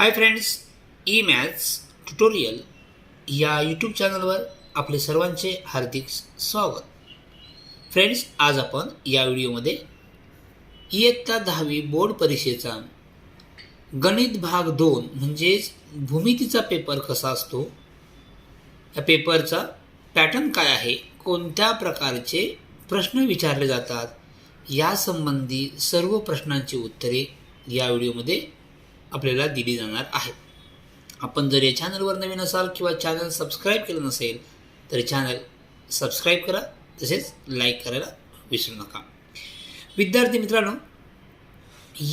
Hi friends, E maths tutorial या YouTube चॅनलवर आपले सर्वांचे हार्दिक स्वागत. फ्रेंड्स, आज आपण या व्हिडिओमध्ये इयत्ता 10वी बोर्ड परीक्षेचा गणित भाग 2 म्हणजेच भूमितीचा पेपर कसा असतो, या पेपरचा पॅटर्न काय आहे, कोणत्या प्रकारचे प्रश्न विचारले जातात, यासंबंधी सर्व प्रश्नांची उत्तरे या व्हिडिओमध्ये आपल्याला दिली जाणार आहे. आपण जर या चॅनलवर नवीन असाल किंवा चॅनल सबस्क्राईब केलं नसेल तर चॅनल सबस्क्राईब करा, तसेच लाईक करायला विसरू नका. विद्यार्थी मित्रांनो,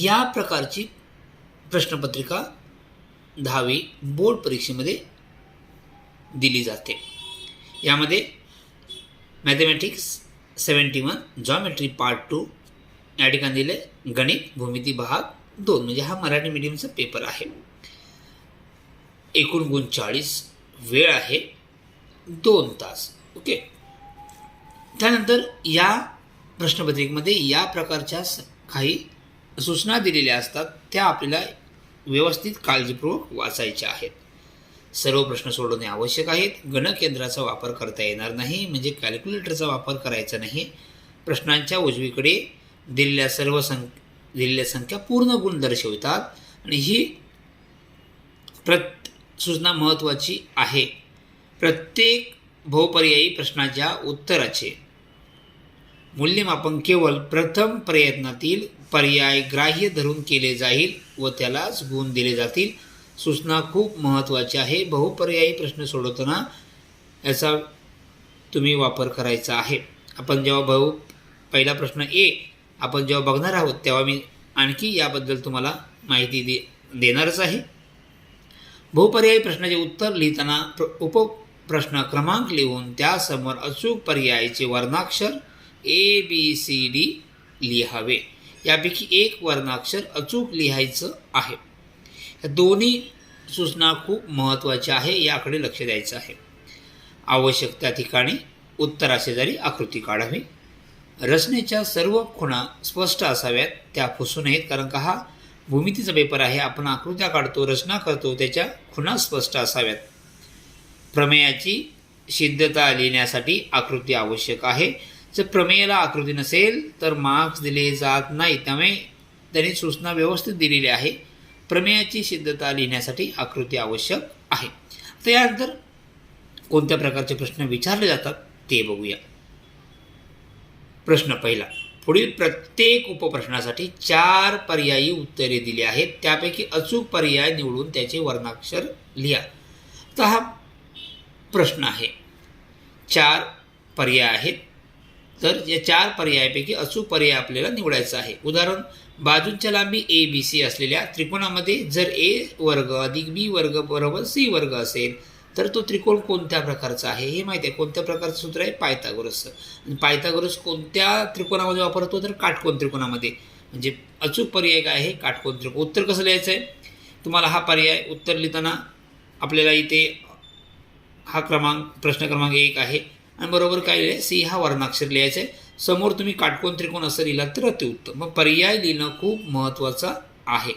या प्रकारची प्रश्नपत्रिका 10वी बोर्ड परीक्षेमध्ये दिली जाते. यामध्ये मॅथमॅटिक्स 71, जॉमेट्री पार्ट 2 या ठिकाणी दिले, गणित भूमिती भाग 2 म्हणजे हा मराठी मीडियमचा पेपर आहे. एकूण गुण 40, वेळ आहे 2 तास. ओके. त्यानंतर या प्रश्नपत्रिकेमध्ये या प्रकारच्या काही सूचना दिलेल्या असतात, त्या आपल्याला व्यवस्थित काळजीपूर्वक वाचायच्या आहेत. सर्व प्रश्न सोडवणे आवश्यक आहेत. गणकयंत्राचा वापर करता येणार नाही, म्हणजे कॅल्क्युलेटरचा वापर करायचा नाही. प्रश्नांच्या उजवीकडे दिलेल्या संख्या पूर्ण गुण दर्शवतात आणि ही सूचना महत्त्वाची आहे. प्रत्येक बहुपर्यायी प्रश्नाच्या उत्तराचे मूल्यमापन केवळ प्रथम प्रयत्नातील पर्याय ग्राह्य धरून केले जाईल व त्यालाच गुण दिले जातील. सूचना खूप महत्त्वाची आहे. बहुपर्यायी प्रश्न सोडवताना याचा तुम्ही वापर करायचा आहे. आपण जेव्हा पहिला प्रश्न आपण जेव्हा बघणार आहोत तेव्हा मी आणखी याबद्दल तुम्हाला माहिती देणारच आहे. बहुपर्यायी प्रश्नाचे उत्तर लिहिताना उपप्रश्न क्रमांक लिहून त्यासमोर अचूक पर्यायाचे वर्णाक्षर ABCD लिहावे. यापैकी एक वर्णाक्षर अचूक लिहायचं आहे. या दोन्ही सूचना खूप महत्त्वाच्या आहे, याकडे लक्ष द्यायचं आहे. आवश्यक त्या ठिकाणी उत्तराशेजारी आकृती काढावी. रचनेच्या सर्व खुणा स्पष्ट असाव्यात, त्या फसू नयेत. कारण का हा भूमितीचा पेपर आहे, आपण आकृत्या काढतो, रचना करतो, त्याच्या खुणा स्पष्ट असाव्यात. प्रमेयाची सिद्धता लिहिण्यासाठी आकृती आवश्यक आहे. जर प्रमेयाला आकृती नसेल तर मार्क्स दिले जात नाही. त्यामुळे त्यांनी सूचना व्यवस्थित दिलेली आहे. प्रमेयाची सिद्धता लिहिण्यासाठी आकृती आवश्यक आहे. त्यानंतर कोणत्या प्रकारचे प्रश्न विचारले जातात ते बघूया. प्रश्न पहिला. पुढील प्रत्येक उपप्रश्नासाठी 4 पर्यायी उत्तरे दिली आहेत. त्यापैकी अचूक पर्याय निवडून त्याचे वर्णाक्षर लिहा. तर हा प्रश्न आहे. 4 पर्याय आहेत, तर या 4 पर्यायापैकी अचूक पर्याय आपल्याला निवडायचा आहे. उदाहरण, बाजूंच्या लांबी ABC असलेल्या त्रिकोणामध्ये जर A वर्ग अधिक B वर्ग बरोबर C वर्ग असेल तर तो त्रिकोण कोणत्या प्रकारचा आहे हे माहिती आहे. कोणत्या प्रकारचं सूत्र आहे? पायथागोरसचं. आणि पायथागोरस कोणत्या त्रिकोणामध्ये वापरतो? तर काटकोन त्रिकोणामध्ये. म्हणजे अचूक पर्याय काय आहे? काटकोन त्रिकोण. उत्तर कसं लिहायचं आहे? तुम्हाला हा पर्याय उत्तर लिहिताना आपल्याला इथे हा प्रश्न क्रमांक 1 आहे आणि बरोबर काय लिहिलं? C हा वर्णाक्षर लिहायचं आहे. समोर तुम्ही काटकोन त्रिकोण असं लिहिलात तर अतिउत्तम. मग पर्याय लिहिणं खूप महत्त्वाचं आहे.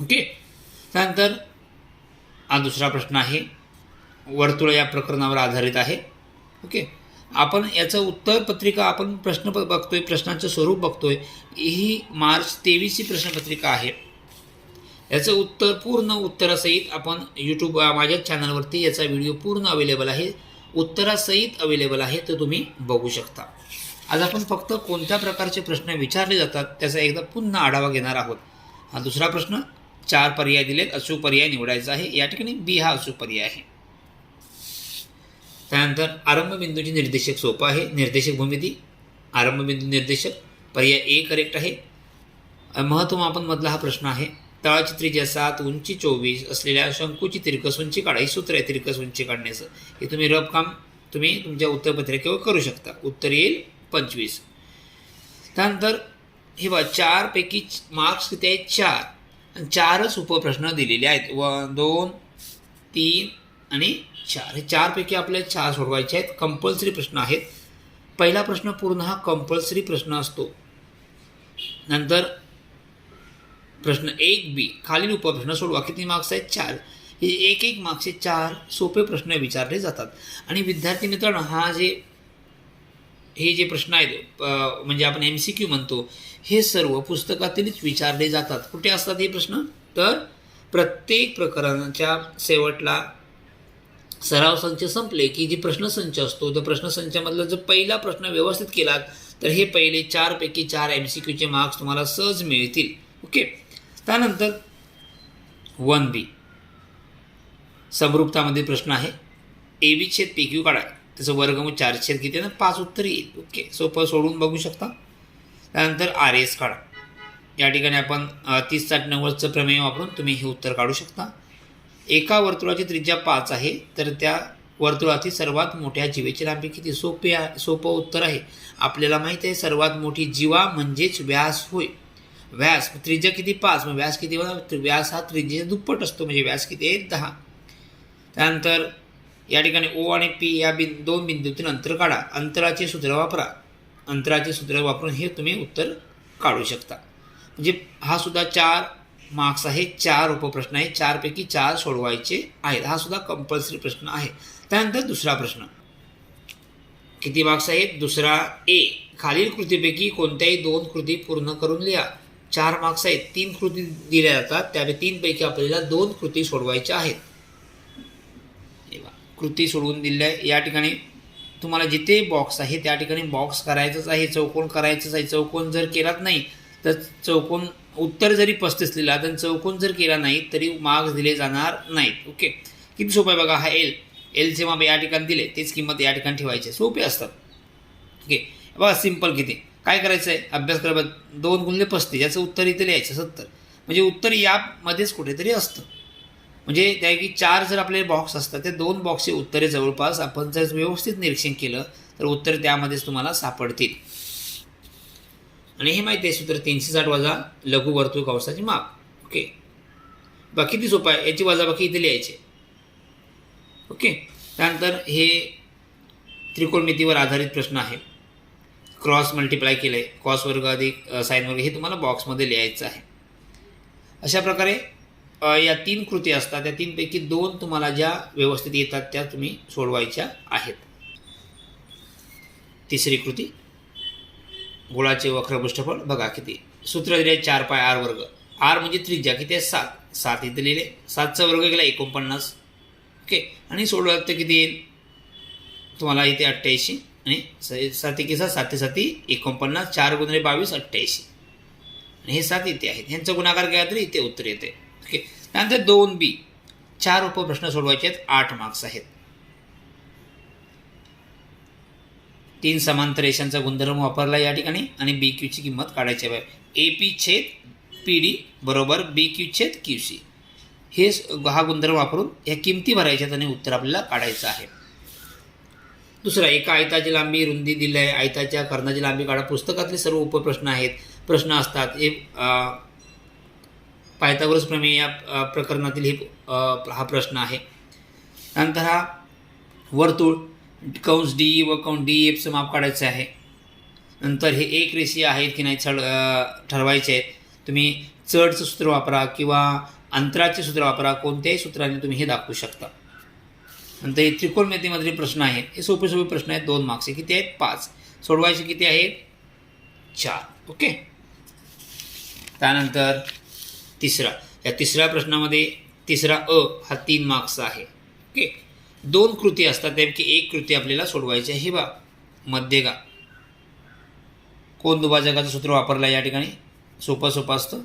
ओके. त्यानंतर हा दुसरा प्रश्न आहे. वर्तुळ या प्रकरणावर आधारित आहे. ओके. आपण याचं उत्तरपत्रिका आपण प्रश्न बघतोय, प्रश्नांचं स्वरूप बघतोय. ही मार्च 23ची प्रश्नपत्रिका आहे. याचं उत्तर पूर्ण उत्तरासहित आपण यूट्यूब माझ्या चॅनलवरती याचा व्हिडिओ पूर्ण अवेलेबल आहे, उत्तरासहित अवेलेबल आहे, तर तुम्ही बघू शकता. आज आपण फक्त कोणत्या प्रकारचे प्रश्न विचारले जातात त्याचा एकदा पुन्हा आढावा घेणार आहोत. हा दुसरा प्रश्न. 4 पर्याय दिलेत, अचूक पर्याय निवडायचा आहे. या ठिकाणी B हा अचूक पर्याय आहे. त्यानंतर आरंभबिंदूची निर्देशक सोपं आहे. निर्देशक भूमिती, आरंभबिंदू निर्देशक. पर्याय A करेक्ट आहे. महत्त्वमापनमधला हा प्रश्न आहे. तळाची त्रिज्या 7, उंची 24 असलेल्या शंकूची तिरकस उंची काढा. ही सूत्र आहे तिरकस उंची काढण्याचं. हे तुम्ही रफ काम तुम्ही तुमच्या उत्तरपत्रिकेवर करू शकता. उत्तर येईल 25. त्यानंतर हे 4 पैकी मार्क्स किती आहेत? 4. आणि 4च उपप्रश्न दिलेले आहेत. 1, 2, 3 आणि 4. हे 4 पैकी आपल्याला 4 सोडवायचे आहेत. कंपल्सरी प्रश्न आहेत. पहिला प्रश्न पूर्ण हा कंपल्सरी प्रश्न असतो. नंतर प्रश्न 1B खालील उपप्रश्न सोडवा. किती मार्क्स आहेत? 4. हे एक मार्क्सचे 4 सोपे प्रश्न विचारले जातात. आणि विद्यार्थी मित्रांनो, हे जे प्रश्न आहेत म्हणजे आपण MCQ म्हणतो, हे सर्व पुस्तकातीलच विचारले जातात. कुठे असतात हे प्रश्न? तर प्रत्येक प्रकरणाच्या शेवटला सराव संच संपले की जे प्रश्नसंच असतो, त्या प्रश्नसंचामधला जर पहिला प्रश्न व्यवस्थित केलात तर हे पहिले 4 पैकी 4 MCQचे मार्क्स तुम्हाला सहज मिळतील. ओके. त्यानंतर 1B समरूपतामध्ये प्रश्न आहे. AB छेद PQ काढा. त्याचं वर्गमूळ 4 छेद किती ना 5 उत्तर येईल. ओके, सोपं सोडून बघू शकता. त्यानंतर RS काढा. या ठिकाणी आपण 30-60-90चं प्रमेय वापरून तुम्ही हे उत्तर काढू शकता. एका वर्तुळाची त्रिज्या 5 आहे, तर त्या वर्तुळातील सर्वात मोठ्या जीवेची लांबी किती? सोपं उत्तर आहे. आपल्याला माहिती आहे सर्वात मोठी जीवा म्हणजेच व्यास होय. व्यास त्रिज्या किती? 5. मग व्यास किती? व्यास हा त्रिज्येच्या दुप्पट असतो, म्हणजे व्यास किती आहे? 10. त्यानंतर या ठिकाणी O आणि P या दोन बिंदूतील अंतर काढा. अंतराचे सूत्र वापरा. अंतराचे सूत्र वापरून हे तुम्ही उत्तर काढू शकता. म्हणजे हा सुद्धा 4 मार्क्स आहे. 4 उपप्रश्न आहे. 4 पैकी 4 सोडवायचे आहेत. हा सुद्धा कंपल्सरी प्रश्न आहे. त्यानंतर दुसरा प्रश्न किती मार्क्स आहेत? दुसरा A खालील कृतीपैकी कोणत्याही 2 कृती पूर्ण करून लिहा. 4 मार्क्स आहेत. 3 कृती दिल्या जातात, त्यापैकी 3 पैकी आपल्याला 2 कृती सोडवायच्या आहेत. कृती सोडवून दिल्या. या ठिकाणी तुम्हाला जिथे बॉक्स आहे त्या ठिकाणी बॉक्स करायचंच आहे, चौकोन करायचंच आहे. चौकोन जर केलात नाही तर चौकोन उत्तर जरी 35 लिहिला तर चौकोन जर केला नाही तरी मार्क्स दिले जाणार नाहीत. ओके, किती सोपं आहे बघा. हा एलचे माप या ठिकाणी दिले, तेच किंमत या ठिकाणी ठेवायचे. सोपे असतात. ओके, बघा सिंपल. किती काय करायचं आहे? अभ्यास करा. 2 गुणिले 35 याचं उत्तर इथे लिहायचं 70. म्हणजे उत्तर यामध्येच कुठेतरी असतं. म्हणजे त्यापैकी 4 जर आपले बॉक्स असतात, त्या 2 बॉक्सचे उत्तरे जवळपास आपण जर व्यवस्थित निरीक्षण केलं तर उत्तर त्यामध्येच तुम्हाला सापडतील. आणि हे माहिती आहे सूत्र 360 वजा लघु वर्तुळ कंसाचे माप. ओके, बघा किती सोपं आहे. याची वजाबाकी इथे लिहायचे. ओके, त्यानंतर हे त्रिकोणमितीवर आधारित प्रश्न आहे. क्रॉस मल्टिप्लाय केलं आहे. कॉस वर्ग अधिक साईन वर्ग हे तुम्हाला बॉक्समध्ये लिहायचं आहे. अशा प्रकारे या 3 कृती असतात. त्या 3 पैकी 2 तुम्हाला ज्या व्यवस्थित येतात त्या तुम्ही सोडवायच्या आहेत. तिसरी कृती गोळाचे वक्रपृष्ठफळ. बघा किती सूत्र दिले 4πr वर्ग. r म्हणजे त्रिज्या किती आहे? 7 इथे लिहिले. 7चा वर्ग केला 49. ओके, आणि सोडवलं तर किती येईल तुम्हाला? इथे 88 आणि 7 1 7 7 49. 4 गुणिले 22 88 आणि हे 7 इथे आहेत. ह्यांचा गुणाकार केला तरी इथे उत्तर येते. ओके, त्यानंतर 2B 4 उपप्रश्न सोडवायचे आहेत. 8 मार्क्स आहेत. 3 समांतर रेषांचा गुणधर्म वापरला या ठिकाणी आणि BQची किंमत काढायची आहे. AP छेद PD बरोबर BQ छेद QC हा गुणधर्म वापरून या किमती भरायच्यात आणि उत्तर आपल्याला काढायचं आहे. दुसरा, एका आयताची लांबी रुंदी दिली आहे. आयताच्या कर्णाची लांबी काढा. पुस्तकातले सर्व उपप्रश्न आहेत. प्रश्न असतात. हे पायथागोरस प्रमेय या प्रकरणातील हा प्रश्न आहे. नंतर हा वर्तुळ कंस D व कंस DFचं माप काढायचं आहे. नंतर हे एक रेषीय आहेत की नाही ठरवायचे आहेत. तुम्ही चढचं सूत्र वापरा किंवा अंतराचे सूत्र वापरा. कोणत्याही सूत्राने तुम्ही हे दाखवू शकता. नंतर हे त्रिकोणमितीमधले प्रश्न आहेत. हे सोपे प्रश्न आहेत. 2 मार्क्स किती आहेत? 5. सोडवायचे किती आहेत? 4. ओके, त्यानंतर या तिसऱ्या प्रश्नामध्ये तिसरा अ हा 3 मार्क्स आहे. ओके, 2 कृती असतात, त्यापैकी 1 कृती आपल्याला सोडवायची आहे. हे बा मध्यगा कोण दुभाजकाचं सूत्र वापरलं या ठिकाणी. सोपं असतं.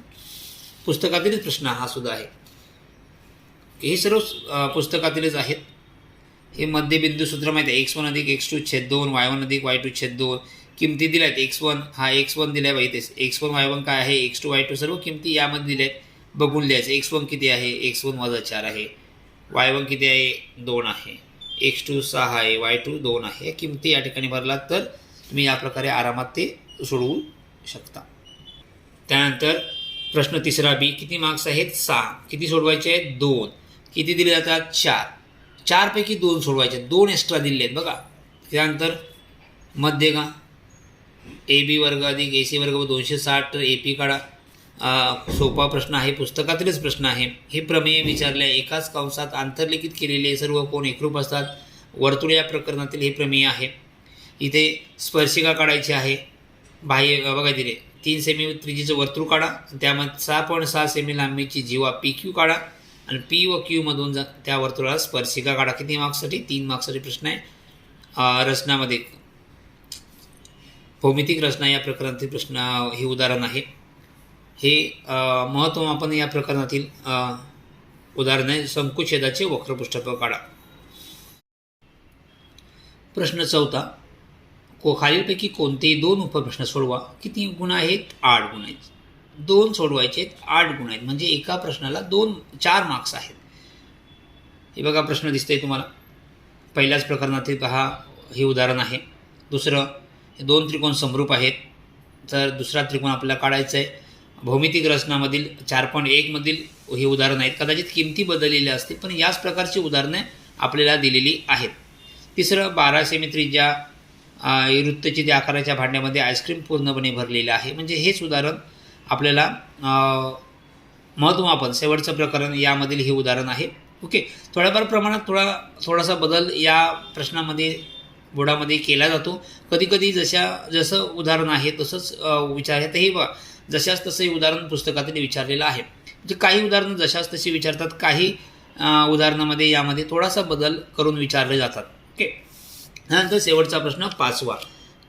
पुस्तकातीलच प्रश्न हा सुद्धा आहे. हे सर्व पुस्तकातीलच आहेत. हे मध्यबिंदू सूत्र माहिती आहे. x1 अधिक x2 छेद 2 y1 अधिक y2 छेद 2. किमती दिल्या आहेत. x1 हा x1 दिल्या पाहिजे. x1 y1 काय आहे? x2 y2 सर्व किमती यामध्ये दिल्या आहेत. बघून लिहायचं. x1 किती आहे? x1 वजा 4 आहे. y1 किती आहे? 2 आहे. x2 6 आहे. y2 2 आहे. या किमती या ठिकाणी भरलात तर तुम्ही या प्रकारे आरामात ते सोडवू शकता. त्यानंतर प्रश्न तिसरा B किती मार्क्स आहेत? 6. किती सोडवायचे आहेत? 2. किती दिले जातात? 4. 4 पैकी 2 सोडवायचे. 2 एक्स्ट्रा दिले आहेत बघा. त्यानंतर मध्यगा AB वर्ग अधिक AC वर्ग 260 तर AP काढा. सोपा प्रश्न आहे, पुस्तकातीलच प्रश्न आहे. हे प्रमेय विचारले एकाच कंसात आंतरलिखित केलेले सर्व कोण एकरूप असतात. वर्तुळ या प्रकरणातील हे प्रमेय आहे. इथे स्पर्शिका काढायची आहे. बाह्य बघा दिले 3 सेमी त्रिज्येचं वर्तुळ काढा, त्यामध्ये 6.6 सेमी लांबीची जीवा पी क्यू काढा आणि पी व क्यू मधून त्या वर्तुळाला स्पर्शिका काढा. किती मार्क्ससाठी? 3 मार्क्ससाठी प्रश्न आहे. रचनामध्ये भौमितिक रचना या प्रकरणातील प्रश्न हे उदाहरण आहे. हे महत्त्वमापन या प्रकरणातील उदाहरण आहे. शंकुछेदाचे वक्रपृष्ठफळ काढा. प्रश्न 4 खालीलपैकी कोणतेही 2 उपप्रश्न सोडवा. किती गुण आहेत? 8 गुण आहेत. 2 सोडवायचे आहेत, 8 गुण आहेत, म्हणजे एका प्रश्नाला 4 मार्क्स आहेत. हे बघा प्रश्न दिसतंय तुम्हाला. पहिल्याच प्रकरणातील पहा हे उदाहरण आहे. दुसरं, हे 2 त्रिकोण समरूप आहेत, तर दुसरा त्रिकोण आपल्याला काढायचा आहे. भौमितिक रचनामधील 4.1 मधील हे उदाहरण आहेत. कदाचित किमती बदललेल्या असतील, पण याच प्रकारची उदाहरणे आपल्याला दिलेली आहेत. तिसरं, 12 सेमी त्रिज्या वृत्तचित्र आकाराच्या भांड्यामध्ये आईस्क्रीम पूर्णपणे भरलेलं आहे. म्हणजे हेच उदाहरण आपल्याला महत्त्वमापन शेवटचं प्रकरण यामधील हे उदाहरण आहे. ओके, थोड्याफार प्रमाणात थोडासा बदल या प्रश्नामध्ये बोर्डामध्ये केला जातो. कधीकधी जसं उदाहरण आहे तसंच विचारतात. हे बघा जशाच तसं उदाहरण पुस्तकातील विचारलेलं आहे. म्हणजे काही उदाहरणं जशाच तशी विचारतात, काही उदाहरणामध्ये यामध्ये थोडासा बदल करून विचारले जातात. ओके, त्यानंतर शेवटचा प्रश्न 5वा.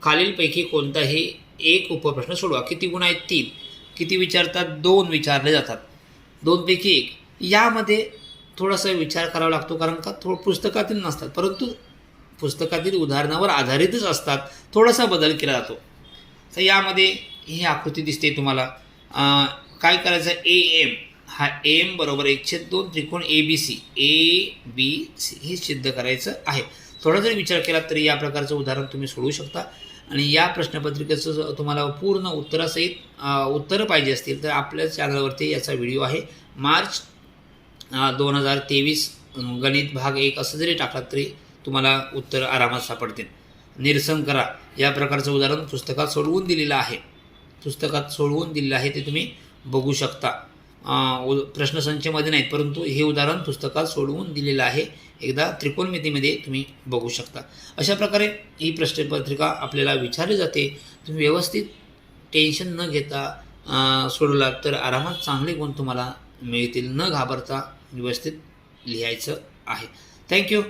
खालीलपैकी कोणताही एक उपप्रश्न सोडवा. किती गुण आहेत? 3. किती विचारतात? 2 विचारले जातात. 2 पैकी 1. यामध्ये थोडासा विचार करावा लागतो, कारण का पुस्तकातील नसतात, परंतु पुस्तकातील उदाहरणावर आधारितच असतात. थोडासा बदल केला जातो. तर यामध्ये ही आकृती दिसते तुम्हाला. काय करायचं? AM हा AM बरोबर 1/2 त्रिकोण ABC हे सिद्ध करायचं आहे. थोडा जरी विचार केला तरी या प्रकारचं उदाहरण तुम्ही सोडवू शकता. आणि या प्रश्नपत्रिकेचं तुम्हाला पूर्ण उत्तरासहित उत्तरं पाहिजे असतील तर आपल्या चॅनलवरती याचा व्हिडिओ आहे. मार्च 2023 गणित भाग 1 असं जरी टाकलात तरी तुम्हाला उत्तर आरामात सापडतील. निरसन करा या प्रकारचं उदाहरण पुस्तकात सोडवून दिलेलं आहे. ते तुम्ही बघू शकता. प्रश्नसंचमध्ये नाहीत, परंतु हे उदाहरण पुस्तकात सोडवून दिलेलं आहे. एकदा त्रिकोणमितीमध्ये तुम्ही बघू शकता. अशा प्रकारे ही प्रश्नपत्रिका आपल्याला विचारली जाते. तुम्ही व्यवस्थित टेन्शन न घेता सोडवला तर आरामात चांगले गुण तुम्हाला मिळतील. न घाबरता व्यवस्थित लिहायचं आहे. थँक्यू.